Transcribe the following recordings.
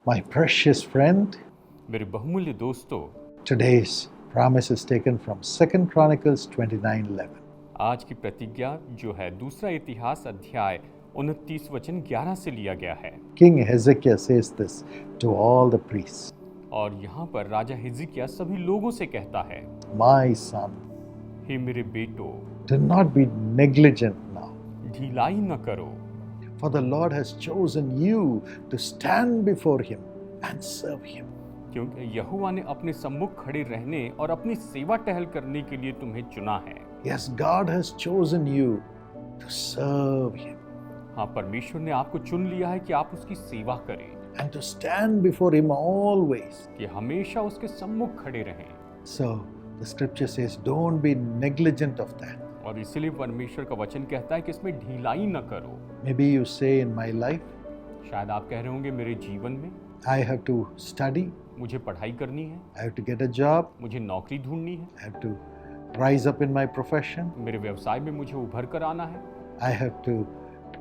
My precious friend, मेरे बहुमूल्य दोस्तों, today's promise is taken from 2 Chronicles 29:11. आज की प्रतिज्ञा जो है दूसरा इतिहास अध्याय 29 वचन 11 से लिया गया है। King Hezekiah says this to all the priests. और यहाँ पर राजा हिजकिय्याह सभी लोगों से कहता है, My son, हे मेरे बेटो, do not be negligent now, ढिलाई न करो, for the Lord has chosen you to stand before him and serve him. क्योंकि यहोवा ने अपने सम्मुख खड़े रहने और अपनी सेवा टहल करने के लिए तुम्हें चुना है। Yes, God has chosen you to serve him हाँ, परमेश्वर ने आपको चुन लिया है कि आप उसकी सेवा करें, and to stand before him always. कि हमेशा उसके सम्मुख खड़े रहें। So the scripture says, don't be negligent of that. और इसलिए परमेश्वर का वचन कहता है कि इसमें ढिलाई न करो। Maybe you say in my life, शायद आप कह रहे होंगे, मेरे जीवन में I have to study, मुझे पढ़ाई करनी है, I have to get a job, मुझे नौकरी ढूंढनी है, I have to rise up in my profession, मेरे व्यवसाय में मुझे उभर कर आना है, I have to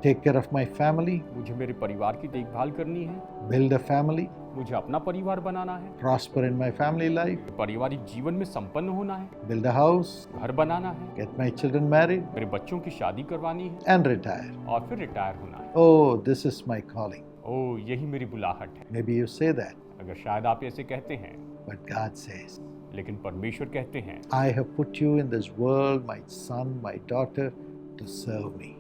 take care of my family, मुझे मेरे परिवार की देखभाल करनी है, build a family, मुझे अपना परिवार बनाना है, prosper in my family life, पारिवारिक जीवन में संपन्न होना है, build a house, घर बनाना है, get my children married, मेरे बच्चों की शादी करवानी है and retire. और फिर रिटायर होना है। Oh, this is my calling. ओ, यही मेरी बुलाहट है। Maybe you say that, अगर शायद आप ऐसे कहते हैं, but God says, लेकिन परमेश्वर कहते हैं, I have put you in this world, my son, my daughter, to serve me.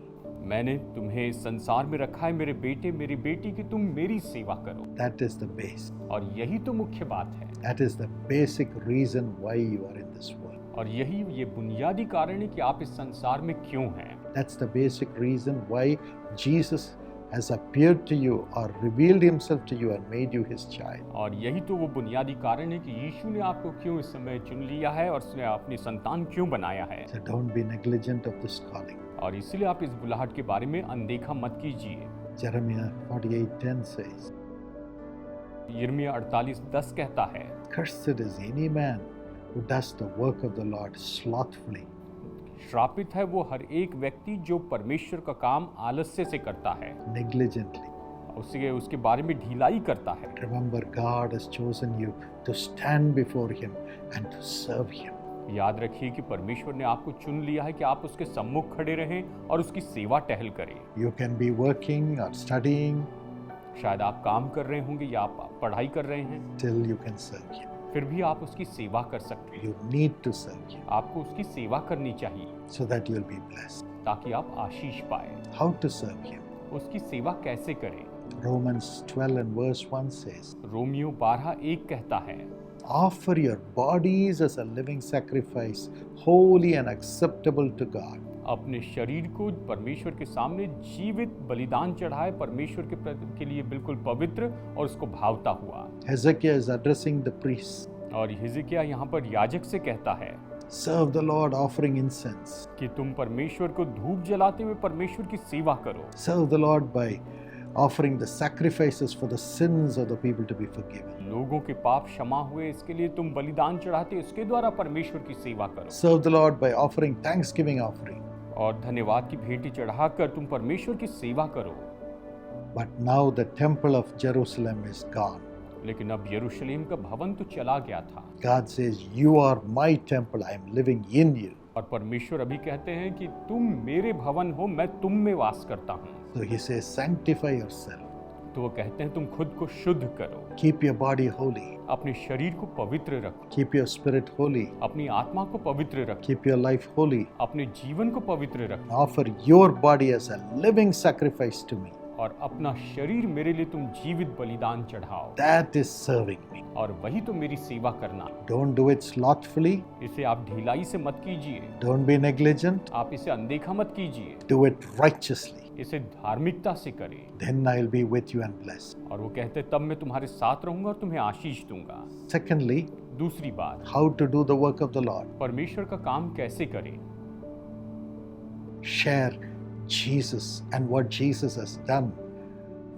मैंने तुम्हें संसार में रखा है मेरे बेटे मेरी बेटी कि तुम मेरी सेवा करो। That is the base. और यही तो मुख्य बात है, That is the basic reason why you are in this world. और यही ये बुनियादी कारण है कि आप इस संसार में क्यों हैं। That's the basic reason why Jesus has appeared to you or revealed himself to you and made you his child. और यही तो वो बुनियादी कारण है कि यीशु ने आपको क्यों इस समय चुन लिया है और उसने अपनी संतान क्यों बनाया है। So don't be negligent of this calling. और इसलिए आप इस बुलाहट के बारे में अनदेखा मत कीजिए। Jeremiah 48:10 says, यिर्मयाह 48:10 कहता है, Cursed is any man who does the work of the Lord slothfully. श्रापित है वो हर एक व्यक्ति जो परमेश्वर का काम आलस्य से करता है, Negligently. उसके बारे में ढिलाई करता है। Remember, God has chosen you to stand before him and to serve him. याद रखिए कि परमेश्वर ने आपको चुन लिया है कि आप उसके सम्मुख खड़े रहें और उसकी सेवा टहल करें। You can be working or studying शायद आप काम कर रहे होंगे या आप पढ़ाई कर रहे हैं, till you can serve him. फिर भी आप उसकी सेवा कर सकते हैं। You need to serve him आपको उसकी सेवा करनी चाहिए so that you'll be blessed. ताकि आप आशीष पाए। How to serve him? उसकी सेवा कैसे करें? Romans 12 and verse 1 says, Romeo 12:1 कहता है, Offer your bodies as a living sacrifice, holy and acceptable to God. अपने शरीर को परमेश्वर के सामने जीवित बलिदान चढ़ाए, परमेश्वर के लिए बिल्कुल पवित्र और उसको भावता हुआ। Hezekiah is addressing the priests. और हिजकिय्याह यहाँ पर याजक से कहता है Serve the Lord offering incense. कि तुम परमेश्वर को धूप जलाते हुए परमेश्वर की सेवा करो। Serve the Lord by offering the sacrifices for the sins of the people to be forgiven. लोगों के पाप क्षमा हुए इसके लिए तुम बलिदान चढ़ाते, इसके द्वारा परमेश्वर की सेवा करो। Serve the Lord by offering thanksgiving offering. और धन्यवाद की भेंट चढ़ाकर तुम परमेश्वर की सेवा करो। But now the temple of Jerusalem is gone. लेकिन अब यरूशलेम का भवन तो चला गया था। God says, You are my temple, I am living in you. और परमेश्वर अभी कहते हैं कि तुम मेरे भवन हो, मैं तुम में वास करता हूँ। So he says, Sanctify yourself. तो वो कहते हैं तुम खुद को शुद्ध करो, Keep your body holy. अपने शरीर को पवित्र रखो, Keep your spirit holy. अपनी आत्मा को पवित्र रखो, Keep your life holy. अपने जीवन को पवित्र रखो Offer your body as a living sacrifice to me. और अपना शरीर मेरे लिए तुम जीवित बलिदान चढ़ाओ। That is serving me. और वही तो मेरी सेवा करना। Don't do it slothfully. इसे आप ढिलाई से मत कीजिए, Don't be negligent. आप इसे अनदेखा मत कीजिए, Do it righteously. इसे धार्मिकता से करें। Then I'll be with you and bless. और वो कहते तब मैं तुम्हारे साथ रहूंगा और तुम्हें आशीष दूंगा। Secondly, दूसरी बात, how to do the work of the Lord. परमेश्वर का काम कैसे करें। Share Jesus and what Jesus has done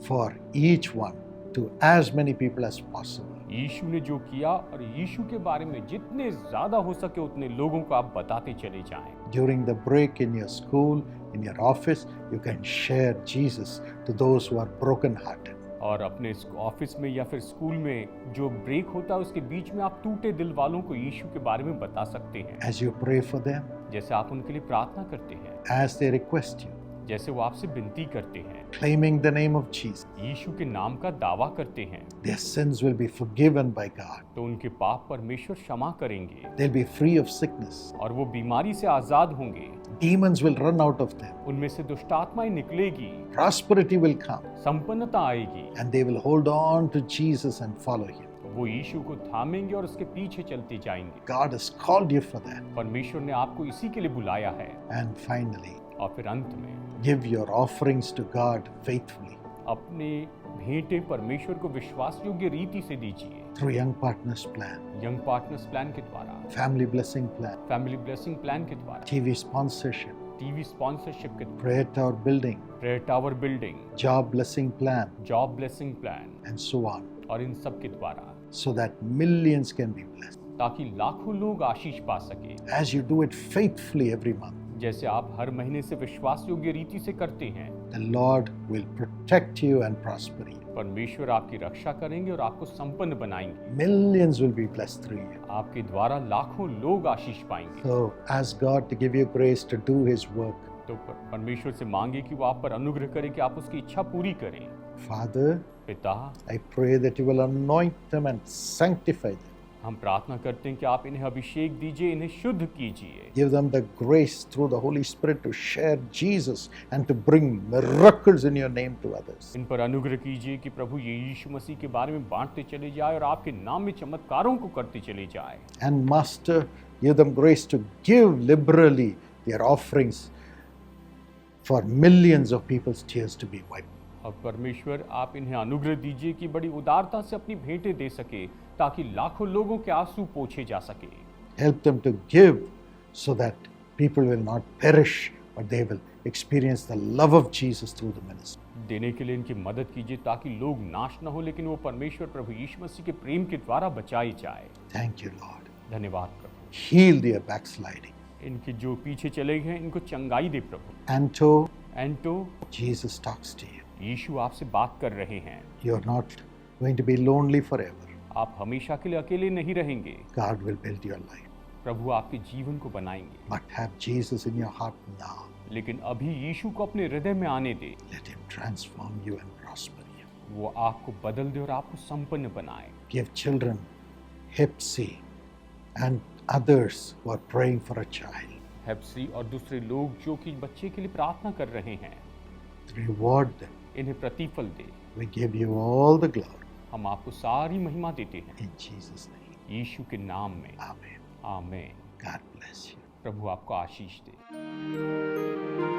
for each one to as many people as possible. यीशु ने जो किया और यीशु के बारे में जितने ज्यादा हो सके उतने लोगों को आप बताते चले जाएं। During the break in your school, in your office, you can share Jesus to those who are broken-hearted. और अपने ऑफिस में या फिर स्कूल में जो ब्रेक होता है उसके बीच में आप टूटे दिल वालों को यीशु के बारे में बता सकते हैं। as you pray for them, जैसे आप उनके लिए प्रार्थना करते हैं, as they request you, जैसे वो आपसे विनती करते हैं, claiming the name of Jesus. यीशु के नाम का दावा करते हैं, Their sins will be forgiven by God. तो उनके पाप परमेश्वर क्षमा करेंगे They'll be free of sickness. और वो बीमारी से आजाद होंगे। Demons will run out of them. उनमें से दुष्ट आत्माएं निकलेगी, Prosperity will come. संपन्नता आएगी, And they will hold on to Jesus and follow him. वो यीशु को थामेंगे और उसके पीछे चलते जाएंगे। God has called you for that. परमेश्वर ने आपको इसी के लिए बुलाया है। And finally, और फिर अंत में give your offerings to God faithfully अपने भेंटें परमेश्वर को विश्वास योग्य रीति से दीजिए। through Young Partners Plan, young partners plan के द्वारा, Family Blessing Plan, family blessing plan के द्वारा, TV sponsorship, टीवी स्पॉन्सरशिप के द्वारा, Prayer Tower Building, prayer tower building, Job Blessing Plan, job blessing plan and so on, और इन सब के द्वारा, so that millions can be blessed. ताकि लाखों लोग आशीष पा सके। As you do it faithfully every month, जैसे आप हर महीने से विश्वास योग्य रीति से करते हैं, the Lord will protect you and prosper you. परमेश्वर आपकी रक्षा करेंगे और आपको संपन्न बनाएंगे। Millions will be blessed through you. आपके द्वारा लाखों लोग आशीष पाएंगे। So ask God to give you grace to do His work. तो परमेश्वर से मांगे कि वो आप पर अनुग्रह करे कि आप उसकी इच्छा पूरी करें। Father, पिता, I pray that you will anoint them and sanctify them. हम प्रार्थना करते हैं कि आप इन्हें अभिषेक दीजिए, इन्हें शुद्ध कीजिए। Give them the grace through the Holy Spirit to share Jesus and to bring miracles in your name to others. इन पर अनुग्रह कीजिए कि प्रभु ये यीशु मसीह के बारे में बांटते चले जाए और आपके नाम में चमत्कारों को करते चले जाए। And Master, give them grace to give liberally their offerings for millions of people's tears to be wiped. और परमेश्वर आप इन्हें अनुग्रह दीजिए कि बड़ी उदारता से अपनी भेंटें दे सके ताकि लाखों लोगों के आंसू पोंछे जा सके। Help them to give so that people will not perish, but they will experience the love of Jesus through the ministry. देने के लिए इनकी मदद कीजिए ताकि लोग नाश न हो, लेकिन वो परमेश्वर प्रभु यीशु मसीह के प्रेम के द्वारा बचाए जाए। Thank you, Lord. धन्यवाद प्रभु। Heal their backsliding. इनके जो पीछे चले गए इनको चंगाई दे प्रभु। Anto, एंटो, Jesus talks to you. यीशु आपसे बात कर रहे हैं। You're not going to be lonely forever. आप हमेशा के लिए अकेले नहीं रहेंगे। God will build your life. प्रभु आपके जीवन को बनाएंगे, But have Jesus in your heart now. लेकिन अभी यीशु को अपने हृदय में आने दे। Let him transform you and prosper you. वो आपको बदल दे और आपको संपन्न बनाए। Give children Hepsi and others who are praying for a child. हेप्सी और दूसरे लोग जो कि बच्चे के लिए प्रार्थना कर रहे हैं, Reward them. इन्हें प्रतिफल दे। We give you all the glory. हम आपको सारी महिमा देते हैं In Jesus' name. यीशु के नाम में। Amen. आमीन। God bless you. प्रभु आपको आशीष दे।